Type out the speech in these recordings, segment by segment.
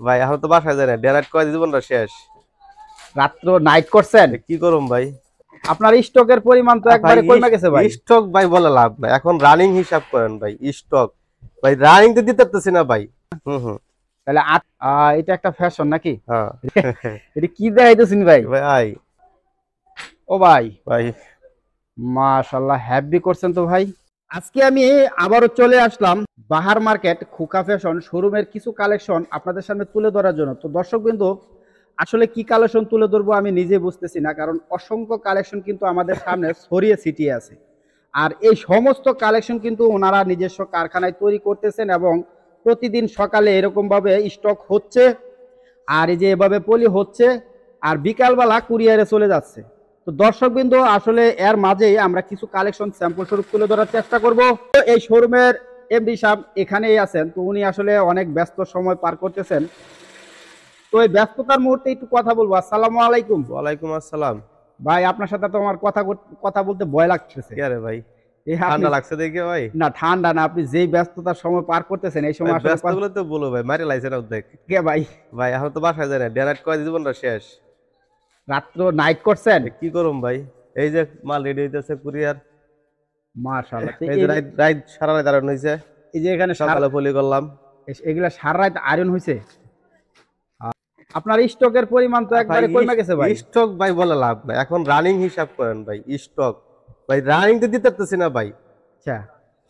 ভাই এখন তো বাসায় যায় না, ডেনাইট করে জীবনটা শেষ। রাত্র নাইট করছেন? কি করুম ভাই? আপনার স্টকের পরিমাণ তো ভাই একবারে কমে গেছে ভাই। স্টক ভাই বলে লাভ নাই, এখন রানিং হিসাব করেন ভাই। স্টক ভাই রানিং তো দিতে পারতেছি না ভাই। হুম হুম। তাহলে এটা একটা ফ্যাশন নাকি? হ্যাঁ। এটা কি দেখাইতেছেন ভাই? ভাই ও ভাই, ভাই মাশাআল্লাহ হ্যাপি করছেন তো ভাই। আজকে আমি আবারও চলে আসলাম বাহার মার্কেট খোকা ফ্যাশন শোরুমের কিছু কালেকশন আপনাদের সামনে তুলে ধরার জন্য। তো দর্শক বিন্দু, আসলে কি কালেকশন তুলে ধরবো আমি নিজে বুঝতেছি না, কারণ অসংখ্য কালেকশন কিন্তু আমাদের সামনে ছড়িয়ে ছিটিয়ে আছে। আর এই সমস্ত কালেকশন কিন্তু ওনারা নিজস্ব কারখানায় তৈরি করতেছেন এবং প্রতিদিন সকালে এরকম ভাবে স্টক হচ্ছে, আর এই যে এভাবে পলি হচ্ছে, আর বিকালবেলা কুরিয়ারে চলে যাচ্ছে। তো দর্শকবৃন্দ, আসলে এর মাঝেই আমরা কিছু কালেকশন স্যাম্পল স্বরূপ তুলে ধরার চেষ্টা করব। তো এই শোরুমের এমডি সাহেব এখানেই আছেন, তো উনি আসলে অনেক ব্যস্ত সময় পার করতেছেন। তো এই ব্যস্ততার মুহূর্তে একটু কথা বলবো। আসসালামু আলাইকুম। ওয়ালাইকুম আসসালাম। ভাই, আপনার সাথে তো আমার কথা বলতে ভয় লাগতেছে। কি আরে ভাই, এই আপনি, ঠান্ডা লাগছে দেখে ভাই। না ঠান্ডা না, আপনি যেই ব্যস্ততার সময় পার করতেছেন এই ভাই সময় আসলে ব্যস্ত বলে তো বলো ভাই, মারি লাইছে না অর্ধেক। কে ভাই, ভাই এখন তো বাসায় যায় না, ডেনাইট করে জীবনটা শেষ। রাত্র নাইট করছেন? কি করুম ভাই? এই যে মাল রেডি হইতেছে কুরিয়ার। মাশাআল্লাহ। তো এই যে রাত রাত সারা রাত দাঁড়ানো হয়েছে, এই যে এখানে সকালে পলি করলাম। এগুলা সারা রাত আয়রন হয়েছে। আপনার স্টকের পরিমাণ তো ভাই একবারে কমে গেছে ভাই। স্টক ভাই বলে লাভ নাই, এখন রানিং হিসাব করেন ভাই। স্টক ভাই রানিং তো দিতে পারতেছি না ভাই। আচ্ছা,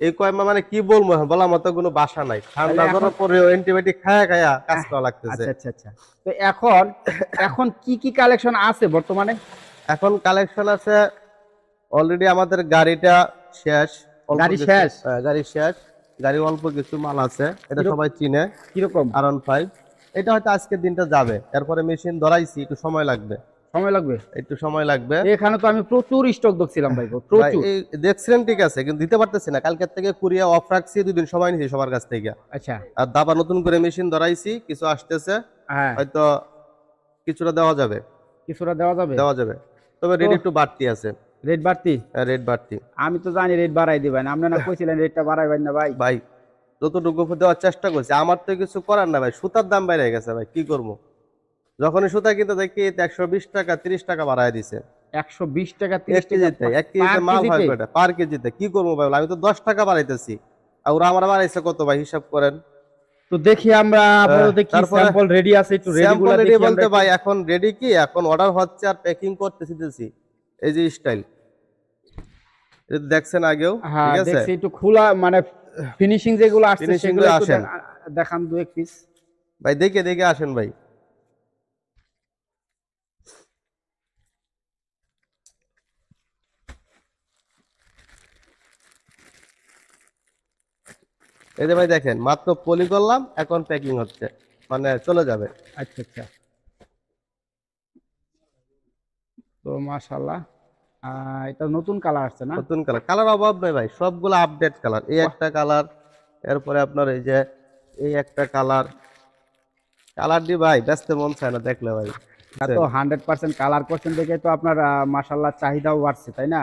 এই মানে কি বলবো, এখন বলার মতো কোনো বাসা নাই। তাহলে ঠান্ডা এখন করার পরেও অ্যান্টিবায়োটিক খায়া খায়া কাজ আহ, করা লাগতেছে। আচ্ছা আচ্ছা আচ্ছা। তো এখন এখন কি কি কালেকশন আছে বর্তমানে? এখন কালেকশন আছে, অলরেডি আমাদের গাড়িটা শেষ। অল্প গাড়ি কিছু শেষ? গাড়ি শেষ। গাড়ি অল্প কিছু মাল আছে, এটা সবাই চিনে। কিরকম R15 এটা হয়তো আজকের দিনটা যাবে, এরপরে মেশিন ধরাইছি, একটু সময় লাগবে। সময় লাগবে? একটু সময় লাগবে এখানে তো আমি প্রচুর স্টক দেখছিলাম ভাই, ভাই। প্রচুর। এই দেখছিলেন ঠিক আছে, কিন্তু দিতে পারতেছি না। কালকের থেকে কুরিয়া অফ রাখছি, 2 দিন সময় নিয়েছি সবার কাছ থেকে। আচ্ছা। আর দাবা নতুন করে মেশিন ধরাইছি, কিছু আসতেছে, হ্যাঁ, হয়তো কিছুটা দেওয়া যাবে। কিছুটা দেওয়া যাবে। দেওয়া যাবে, তবে তো রেট একটু বাড়তি আছে। রেট বাড়তি? রেট বাড়তি আমি তো জানি রেট বাড়াই দিবেন, আপনি না কইছিলেন রেটটা বাড়াইবেন না ভাই। ভাই। যতটুকু দেওয়ার চেষ্টা করছি, আমার তো কিছু করার না ভাই। সুতার দাম বেড়ে গেছে ভাই, কি করবো? যখনই সুতা কিনতে দেখি 120 টাকা 30 টাকা বাড়ায় দিছে। 120 টাকা এক 30 টাকা কেজিতে, এক পার কেজিতে মাল হয় কেজিতে? কয়টা? পার কেজিতে কি করবো ভাই? আমি তো 10 টাকা বাড়াইতেছি, আর ওরা আমার বাড়াইছে কত ভাই? হিসাব করেন। তো দেখি আমরা আপাতত কি তারপরে স্যাম্পল রেডি আছে, একটু রেডি স্যাম্পল গুলা রেডি দেখি আমরা বলতে একটু। ভাই, এখন রেডি কি, এখন অর্ডার হচ্ছে আর প্যাকিং করতেছি দিতেছি। এই যে স্টাইল, এটা তো দেখছেন আগেও, হ্যাঁ ঠিক আছে। দেখছি, একটু খোলা মানে ফিনিশিং যেগুলো আসছে ফিনিশিং সেগুলো দিয়ে একটু আসেন দেখান দু এক পিস। ভাই, দেখে দেখে আসেন ভাই। এই যে ভাই দেখেন, মাত্র পলি করলাম, এখন প্যাকিং হচ্ছে, মানে চলে যাবে। আচ্ছা আচ্ছা। তো মাশাআল্লাহ, এটা নতুন কালার আসছে না? নতুন কালার, কালার অভাব নেই ভাই, সবগুলো আপডেট কালার। এই বাহ, একটা কালার, এরপরে আপনার এই যে এই একটা কালার। কালার দি ভাই ব্যস্ত মন চায় না দেখলে ভাই, এত বুঝছেন? 100% কালার করছেন দেখে তো আপনার মাশাআল্লাহ চাহিদাও বাড়ছে, তাই না?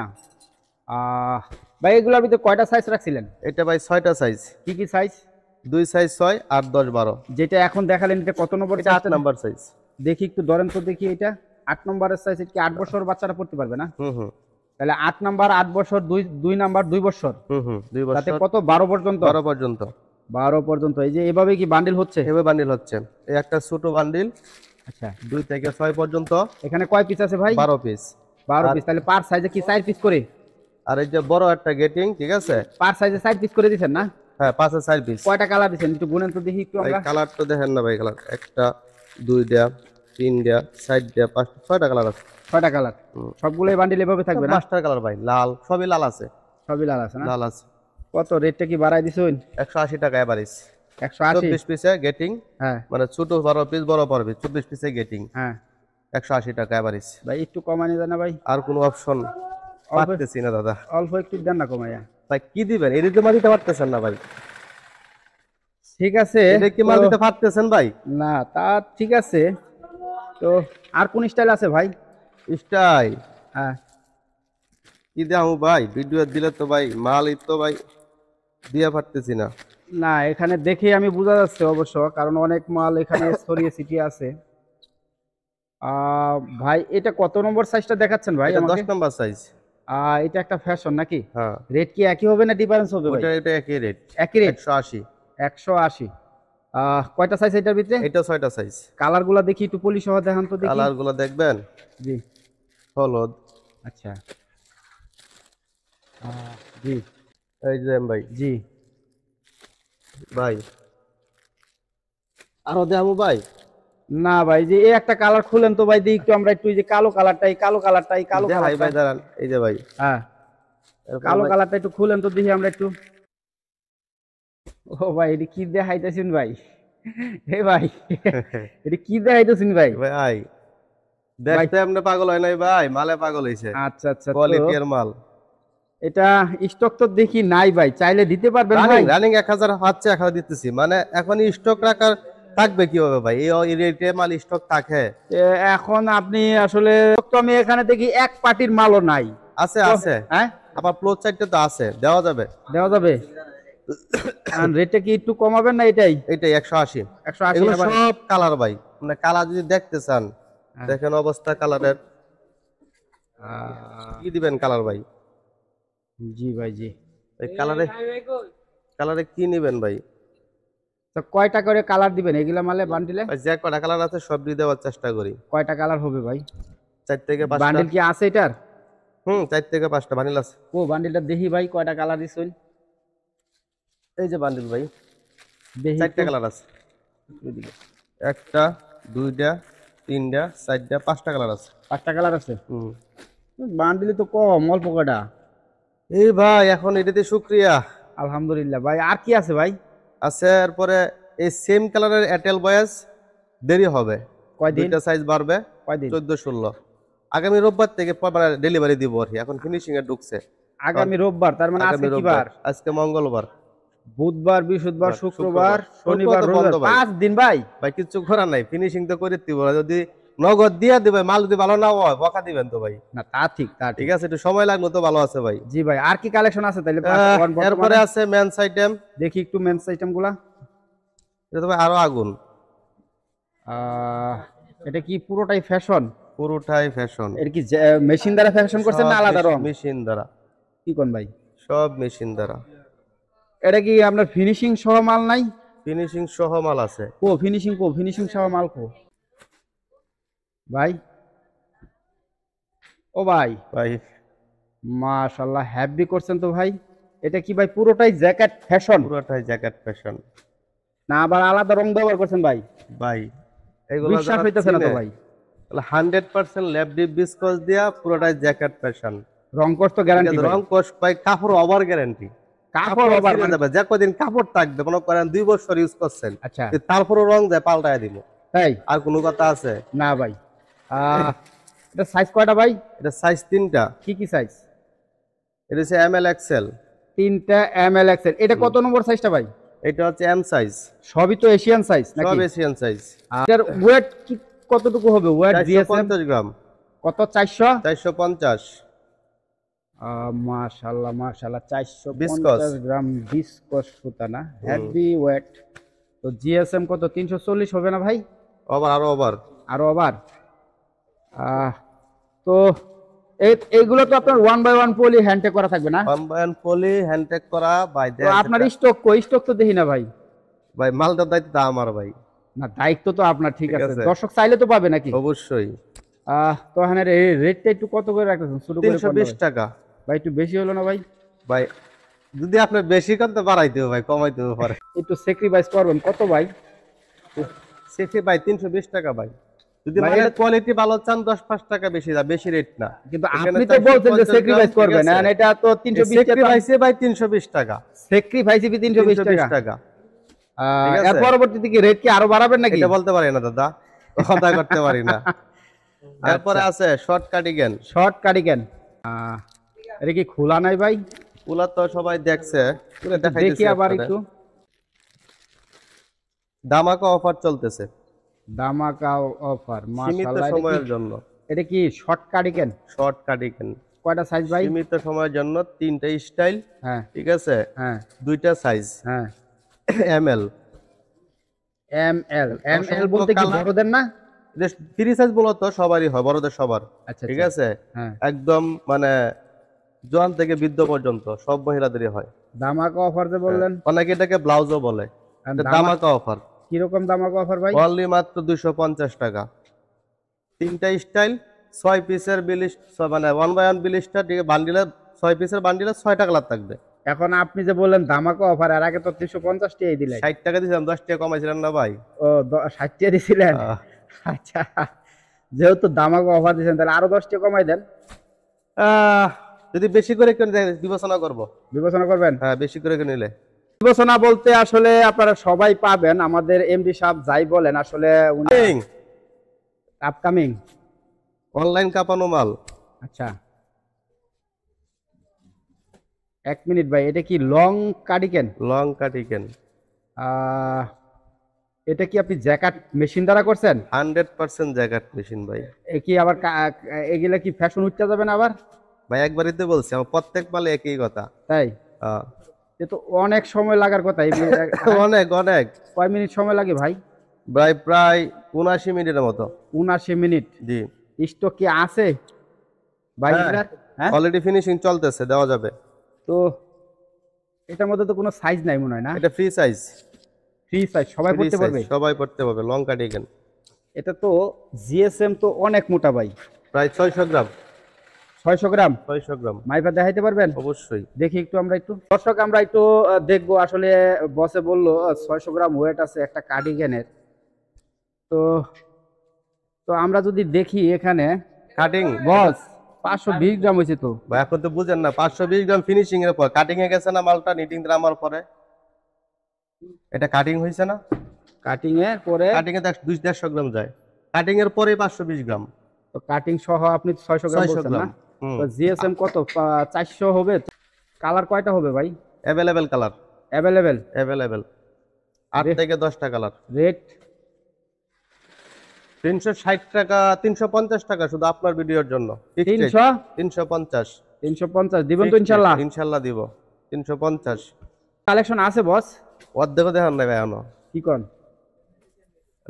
ভাই এগুলোর ভিতরে কয়টা সাইজ রাখছিলেন? এটা ভাই 6টা সাইজ। কি কি সাইজ? 2 সাইজ 6, 8, 10, 12। যেটা এখন দেখালেন এটা কত নম্বর এটা 8 সাইজটা? Number size. দেখি একটু ধরেন তো দেখি, এটা 8 নম্বরের সাইজ। কি 8 বছর বাচ্চারা পড়তে পারবে না? হুম হুম তাহলে 8 নাম্বার 8 বছর, দুই নাম্বার 2 বছর, হুম হুম 2 তাতে বছর, কত 12 পর্যন্ত? 12 পর্যন্ত 12 পর্যন্ত। এই যে এভাবে কি বান্ডিল হচ্ছে? এভাবে বান্ডিল হচ্ছে। এই একটা ছোট বান্ডিল, আচ্ছা। 2 থেকে 6 পর্যন্ত, এখানে কয় পিস আছে ভাই? 12 পিস। 12 আর পিস। তাহলে পার সাইজে কি 4 পিস করে? আর এই যে বড় একটা গেটিং, ঠিক আছে। পার সাইজে 4 পিস করে দিচ্ছেন না? হ্যাঁ, 5 এর 4 পিস। কয়টা কালার দিচ্ছেন একটু গুনেন তো দেখি একটু ভাই আমরা। কালার তো দেখেন না ভাই, কালার একটা, 2টা, 3টা, 4টা, 5টা, 6টা কালার আছে। 6টা কালার? হুম। সবগুলো এই বান্ডিল এভাবে থাকবে না? মাস্টার কালার ভাই, লাল, সবই লাল আছে। সবই লাল আছে না? লাল আছে। কত রেটটা কি বাড়াই দিছেন? 180 টাকা এভারেজ। 180? 24 পিসে গেটিং, হ্যাঁ মানে ছোট 12 পিস, বড় 12 পিস, 24 পিসে গেটিং, হ্যাঁ। 180 টাকা এভারেজ। ভাই একটু কমানো যায় না ভাই? আর কোনো অপশন অল্প, পাচ্তেছি না দাদা। অল্প একটু দেন না কমাইয়া। ভাই কি দিবেন? এদিকে মাল দিতে পারতেছেন না ভাই। ঠিক আছে। এটা কি তো মাল দিতে পারতেছেন ভাই? না, তা ঠিক আছে। তো আর কোন স্টাইল আছে ভাই? স্টাইল হ্যাঁ। কি দেবো ভাই? ভিডিও দিলে তো ভাই মালই তো ভাই দিয়ে পারতেছি না। না, এখানে দেখেই আমি বোঝা যাচ্ছে অবশ্য, কারণ অনেক মাল এখানে ছড়িয়ে ছিটিয়ে আছে। ভাই এটা কত নম্বর সাইজটা দেখাচ্ছেন ভাই এটা আমাকে? 10 নম্বর সাইজ। এটা একটা ফ্যাশন নাকি? হ্যাঁ, রেট কি একই হবে না ডিফারেন্স হবে ভাই? ওটা এটা একই রেট। একই রেট, 180। 180। কয়টা সাইজ এটার ভিতরে? এটা 6টা সাইজ। কালার গুলা দেখি একটু পলি সহ দেখান তো দেখি। কালার গুলো দেখবেন। জি, হলুদ। আচ্ছা। জি এই যে ভাই, জি। ভাই আরো দেখাবো ভাই। না ভাই, যে এই একটা কালার খুলেন তো ভাই, দেখি একটু আমরা একটু, এই যে কালো কালারটা, এই কালো কালারটা, এই কালো দেখাই কালারটা। ভাই, দাঁড়ান। এই যে ভাই, হ্যাঁ, এরপর কালো ভাই, কালারটা একটু খুলেন তো দেখি আমরা একটু। ও ভাই, এটা কি দেখাইতেছেন ভাই? হে ভাই, এটা কি দেখাইতেছেন ভাই? ভাই ভাই দেখতে আপনি পাগল হয় নাই ভাই, মালে পাগল হইছে। আচ্ছা আচ্ছা, তো কোয়ালিটির মাল। এটা স্টক তো দেখি নাই ভাই, চাইলে দিতে পারবেন রানিং ভাই? রানিং 1000 হচ্ছে, 1000 দিতেছি। মানে এখন স্টক রাখার থাকবে কিভাবে ভাই? এই রেটে মাল স্টক থাকে? এখন আপনি আসলে, তো আমি এখানে দেখি এক পার্টির মালও নাই। আছে তো, আছে, হ্যাঁ আবার প্লোর চাইতে তো আছে, দেওয়া যাবে। দেওয়া যাবে। রেটটা কি একটু কমাবেন না এটাই? এটাই 180। 180 এগুলো আবার? সব কালার ভাই, মানে কালার যদি দেখতে চান, হ্যাঁ। দেখেন অবস্থা কালারের। কি দিবেন কালার ভাই? জি ভাই, জি। এই কালারে, কালারে কি নিবেন ভাই? তো কয়টা করে কালার দিবেন এগুলা মালে বান্ডিলে? ভাই যে কটা কালার আছে সব দিয়ে দেওয়ার চেষ্টা করি। কয়টা কালার হবে ভাই? 4 থেকে 5টা। বান্ডিল কি আছে এটার? 4 থেকে 5টা বানিল আছে। ও বান্ডিলটা দেখি ভাই, কয়টা কালার দিছেন? এই যে বান্ডিল ভাই, দেখি 4টা একটু। কালার আছে। একটা, দুইটা, তিনটা, 4টা, 5টা কালার আছে। 5টা কালার আছে? হুম। বান্ডিলে তো কম, অল্প কয়টা। এই ভাই এখন এটাতে শুক্রিয়া আলহামদুলিল্লাহ ভাই। আর কি আছে ভাই? আছে। এরপরে এই সেম কালারের এয়ারটেল বয়েস দেরি হবে, কয়দিন? দুইটা সাইজ বাড়বে। কয়দিন? 14-16 আগামী রোববার থেকে ডেলিভারি দিব আর কি। এখন ফিনিশিং এ ঢুকছে। আগামী রোববার, তার মানে আজকে আগামী কি রোববার, বার? আজকে মঙ্গলবার। বুধবার, বৃহস্পতিবার, শুক্রবার, শনিবার, তো রবিবার, বন্ধ ভাই। 5 দিন ভাই। ভাই কিছু করার নাই, ফিনিশিং তো করে দিব। যদি নগদ দিয়া দিবে, মাল যদি ভালো না হয় বকা দিবেন তো ভাই। না তা ঠিক, তা ঠিক। ঠিক আছে, একটু সময় লাগলো তো, ভালো আছে ভাই। জি ভাই, আর কি কালেকশন আছে তাইলে এরপরে আছে মেন্স আইটেম। দেখি একটু মেন্স আইটেম গুলা। এটা তো ভাই আরো আগুন। এটা কি পুরোটাই ফ্যাশন? পুরোটাই ফ্যাশন। এর কি মেশিন দ্বারা ফ্যাশন করছেন না আলাদা রং? মেশিন দ্বারা। কি কোন ভাই? সব মেশিন দ্বারা। এটা কি আপনার ফিনিশিং সহ মাল নাই? ফিনিশিং সহ মাল আছে। ফিনিশিং সহ মাল কো ভাই? ও ভাই, ভাই মাশাআল্লাহ, হ্যাপি করছেন তো ভাই। এটা কি ভাই পুরোটাই জ্যাকেট ফ্যাশন পুরোটাই জ্যাকেট ফ্যাশন। না আবার আলাদা রং ব্যবহার করছেন ভাই? ভাই এগুলো বিশ্বাস হইতেছে না তো ভাই। 100% ল্যাব ডিপ বিস্কস দিয়া পুরোটাই জ্যাকেট ফ্যাশন। রং কষ্ট গ্যারান্টি ভাই? রং কোশ ভাই, কাপড় ওভার গ্যারান্টি। কাপড় ওভার ছিঁড়ে যাবে, যে কদিন কাপড় থাকবে, মনে করেন 2 বছর ইউজ করছেন, আচ্ছা তারপরে রং যায় পাল্টায় দিব। তাই? আর কোনো কথা আছে? না ভাই। এটা সাইজ কয়টা ভাই? এটা সাইজ 3টা। কি কি সাইজ? এটা হচ্ছে ML XL। 3টা ML XL। এটা কত নম্বর সাইজটা ভাই? এটা হচ্ছে M সাইজ। সবই তো এশিয়ান সাইজ সব নাকি? Asian size. এটার ওয়েট কি কতটুকু হবে? ওয়েট জিএসএম 450 গ্রাম। কত? 400? 450। মাশাআল্লাহ মাশাআল্লাহ, বিস্কস। 450 গ্রাম বিস্কস সুতা না, হেভি ওয়েট। তো জিএসএম কত? 340 হবে না ভাই? ওভার, আরো ওভার। আরো আবার তো এইগুলো তো আপনার 1 বাই 1 পলি হ্যান্ডটেক করা থাকবে না? 1 বাই 1 পলি হ্যান্ডটেক করা ভাই। তো আপনার স্টক তো দেখি না ভাই। ভাই মালটার দায়িত্ব আমার ভাই। না, দায়িত্ব তো আপনার, ঠিক ঠিক আছে। আছে। দর্শক চাইলে তো পাবে নাকি? অবশ্যই। তো এখানে রেটটা একটু কত করে রাখতেছেন? শুরু করে 320 টাকা। ভাই একটু বেশি হলো না ভাই? ভাই যদি আপনি বেশি করতে বাড়াইতে হবে ভাই, কমাইতে হবে পারে। একটু স্যাক্রিফাইস করবেন। কত ভাই? সেটি ভাই 320 টাকা ভাই। যদি ভাই, মানে কোয়ালিটি ভালো চান 10-5 টাকা বেশি দাম, বেশি রেট না। কিন্তু এখানে আপনি তো বলছেন যে 450 স্যাক্রিফাইস গ্রাম, করবেন, ঠিক আর আছে। এটা তো 320 টাকা। স্যাক্রিফাইসে ভাই 320 টাকা। স্যাক্রিফাইসে 320 টাকা। টাকা। ঠিক এর আছে। পরবর্তীতে কি রেট কি আরো বাড়াবেন নাকি? এটা বলতে পারি না দাদা, কথা করতে পারি না। এরপরে আছে শর্ট কার্ডিগান। Short cardigan. এটা কি খোলা নাই ভাই? পুলা তো সবাই দেখছে, পুরো দেখাইতেছি দেখি আবার আপনাদের। একটু। দামাকা অফার চলতেছে, দামাকা অফার, সীমিত মাশাআল্লাহ। সময়ের জন্য। এটা কি শর্ট কার্ডিগান? শর্ট কার্ডিগান কয়টা সাইজ ভাই? সীমিত সময়ের জন্য 3টা স্টাইল। হ্যাঁ ঠিক আছে, হ্যাঁ 2টা সাইজ। হ্যাঁ। এমএল। এমএল এমএল অসংখ্য বলতে কি colour। বড়দের না? ফ্রি সাইজ মূলত সবারই হয়, বড়দের সবার। আচ্ছা ঠিক আচ্ছা। আছে, হ্যাঁ, একদম মানে জোয়ান থেকে বৃদ্ধ পর্যন্ত সব মহিলাদেরই হয়। ধামাকা অফার যে বললেন, অনেকে এটাকে ব্লাউজও বলে। আর এটা ধামাকা অফার, কিরকম ধামাকা অফার ভাই? অনলি মাত্র 250 টাকা। তিনটা স্টাইল, 6 পিসের বিলিশ, মানে 1 বাই 1 বিলিশটা বান্ডিলে 6 পিসের বান্ডিলে 6টা কালার থাকবে। এখন আপনি যে বললেন ধামাকা অফার, এর আগে তো 350 টাকাই দিলেন। 60 টাকা দিয়েছিলাম, 10 টাকা কমাইছিলেন না ভাই? ও 60 টাকা দিছিলেন? আহ, আচ্ছা, যেহেতু ধামাকা অফার দিয়েছেন তাহলে আরো 10 টাকা কমাই দেন। আহ, যদি বেশি করে কেউ বিবেচনা করব। বিবেচনা করবেন? হ্যাঁ, বেশি করে কেউ নিলে। বিবেচনা বলতে আসলে আপনারা সবাই পাবেন, আমাদের এমডি সাহেব যাই বলেন আসলে আপকামিং। অনলাইন কাঁপানো মাল। আচ্ছা, এক মিনিট ভাই, এটা কি লং কার্ডিগান? লং কাটিকেন, এটা কি আপনি জ্যাকেট মেশিন দ্বারা করছেন? 100% জ্যাকেট মেশিন ভাই। এ কি আবার এগুলা কি ফ্যাশন উঠতে যাবেন আবার? ভাই একবারই তো বলছি, আমার প্রত্যেক মালে একই কথা। তাই? আহ, এ তো অনেক সময় লাগার কথা। অনেক অনেক কয় মিনিট সময় লাগে ভাই? প্রায় প্রায় 79 মিনিটের মতো। 79 মিনিট। জি, স্টক কি আছে ভাই? হ্যাঁ। হ্যাঁ, অলরেডি ফিনিশিং চলতেছে, দেওয়া যাবে। তো এটার মধ্যে তো কোনো সাইজ নাই মনে হয় না? এটা ফ্রি সাইজ। ফ্রি সাইজ, সবাই ফ্রি পড়তে সাইজ, পারবে? সবাই পড়তে পারবে। লং কাটিকেন এটা তো জিএসএম তো অনেক মোটা ভাই, প্রায় 600 গ্রাম। 600 গ্রাম। 600 গ্রাম মাইপা দেখাইতে পারবেন? অবশ্যই। দেখি একটু, আমরা একটু দর্শক আমরা একটু দেখবো আসলে। বসে বললো 600 গ্রাম ওয়েট আছে একটা কার্ডিগানের। তো তো আমরা যদি দেখি এখানে কাটিং বস 520 গ্রাম হয়েছে তো। ভাই, এখন তো বুঝেন না, 520 গ্রাম ফিনিশিং এর পর কাটিং এ গেছে না মালটা, নিটিং নামার পরে এটা কাটিং হয়েছে না। কাটিং এর পরে কাটিং এ 250 গ্রাম যায়, কাটিং এর পরে 520 গ্রাম। তো কাটিং সহ আপনি 600 গ্রাম 600 বলছেন না? গ্রাম। হুম, তো জিএসএম কত? 400 হবে। কালার কয়টা হবে ভাই? Available colour, available. অ্যাভেলেবেল 8 থেকে 10টা কালার। রেট 360 টাকা, 350 টাকা শুধু আপনার ভিডিওর জন্য। 300 350। 350 দিবেন তো ইনশাআল্লাহ? ইনশাআল্লাহ দিব। 350। কালেকশন আছে বস? অর্ধেকও দেখান নাই ভাই এখনো। কি কোন?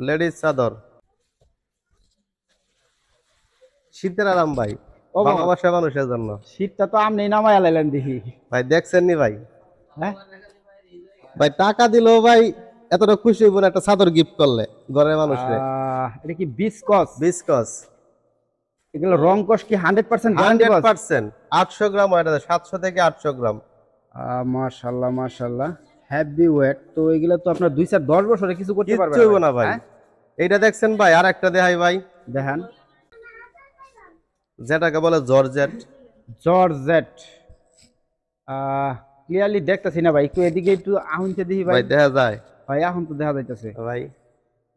লেডিস চাদর, শীতের আরাম ভাই, ও বাবা, ভালোবাসা মানুষের জন্য। শীতটা তো আমনি নামায় আলাইলেন দেখি। ভাই দেখছেন নি ভাই? হ্যাঁ, ভাই টাকা দিলেও ভাই এতটা খুশি হইব না একটা চাদর গিফট করলে ঘরের মানুষরে। এটা কি বিসকস? বিসকস এগুলো রং কস কি 100% গ্যারান্টি বস? 100%। 800 গ্রাম হয়, 700 থেকে 800 গ্রাম। মাশাআল্লাহ মাশাআল্লাহ, হেভি ওয়েট। তো এগুলো তো আপনার 2-4-10 বছরে কিছু করতে পারবে কিচ্ছু হইব না ভাই। এইটা দেখছেন ভাই, আর একটা দেখাই ভাই, দেখেন। যেটাকে বলে জর্জেট। জর্জেট ক্লিয়ারলি দেখতেছি না ভাই, একটু এদিকে একটু আহুনতে দেখি ভাই। ভাই দেখা যায় ভাই এখন তো দেখা যাইতেছে ভাই।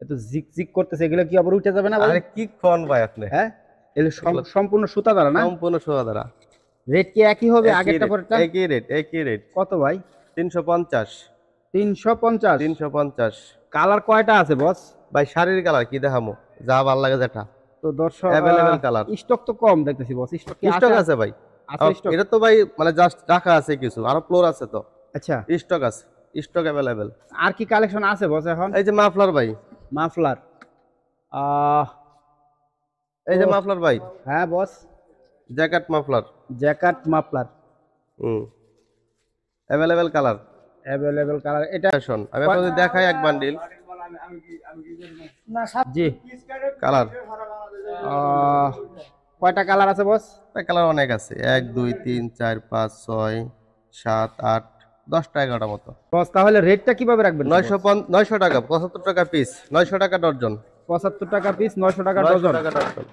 এত জিক জিক করতেছে, এগুলো কি আবার উঠে যাবে না ভাই? আরে কি কোন ভাই আপনি? হ্যাঁ, এগুলো সম্পূর্ণ সুতা দ্বারা না? সম্পূর্ণ সোয়া দ্বারা। রেট কি একই হবে আগেরটা পরেরটা? একই রেট, একই রেট। কত ভাই? 350। 350। 350। কালার কয়টা আছে বস? ভাই শাড়ির কালার কি দেখামো, যা ভালো লাগে যেটা। তো দর্শক অ্যাভেলেবেল কালার। স্টক তো কম দেখতেছি বস, স্টক কি স্টক আছে ভাই। আছে স্টক? এটা তো ভাই মানে জাস্ট রাখা আছে, কিছু আরো ফ্লোর আছে তো। আচ্ছা, স্টক আছে, স্টক অ্যাভেলেবেল। আর কি কালেকশন আছে বস এখন? এই যে মাফলার ভাই, মাফলার। এই যে মাফলার ভাই, হ্যাঁ boss, jacket muffler. Jacket muffler available colour. Available colour. এটা শোন, আমি আপনাদের দেখাই এক বান্ডিল জি কালার। কয়টা কালার আছে বস? কালার অনেক আছে, 1 2 3 4 5 6 7 8 10টা 11টা মতো। বস তাহলে রেটটা কিভাবে রাখবেন? 900 টাকা, 75 টাকা পিস, 900 টাকা ডজন। 75 টাকা পিস, 900 টাকা 900 ডজন। টাকা ডজন।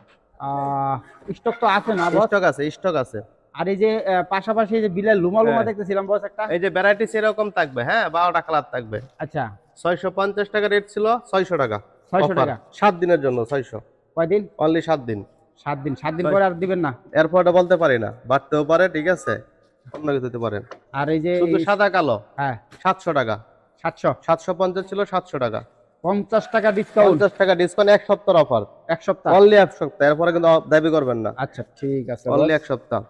স্টক তো আছে না বস? স্টক আছে, স্টক আছে। আর এই যে পাশাপাশি এই যে বিলাল লুমা লুমা হ্যাঁ। দেখতেছিলাম বস একটা। এই যে ভ্যারাইটিস এরকম থাকবে, হ্যাঁ 12টা কালার থাকবে। আচ্ছা, 650 টাকা রেট ছিল, 600 টাকা। 600 টাকা। 7 দিনের জন্য 600। কয়দিন? অনলি 7 দিন। 7 দিন। 7 দিন পরে আর দিবেন না? এরপরটা বলতে পারি না, বাড়তেও পারে, ঠিক আছে, অন্য কিছু হতে পারে। আর এই যে শুধু সাদা কালো হ্যাঁ 700 টাকা। 700। 750 ছিল, 700 টাকা। 50 টাকা ডিসকাউন্ট। 50 টাকা ডিসকাউন্ট, এক সপ্তাহ অফার। এক সপ্তাহ। অনলি এক সপ্তাহ, এরপরে কিন্তু দাবি করবেন না। আচ্ছা ঠিক আছে অনলি boss। এক সপ্তাহ।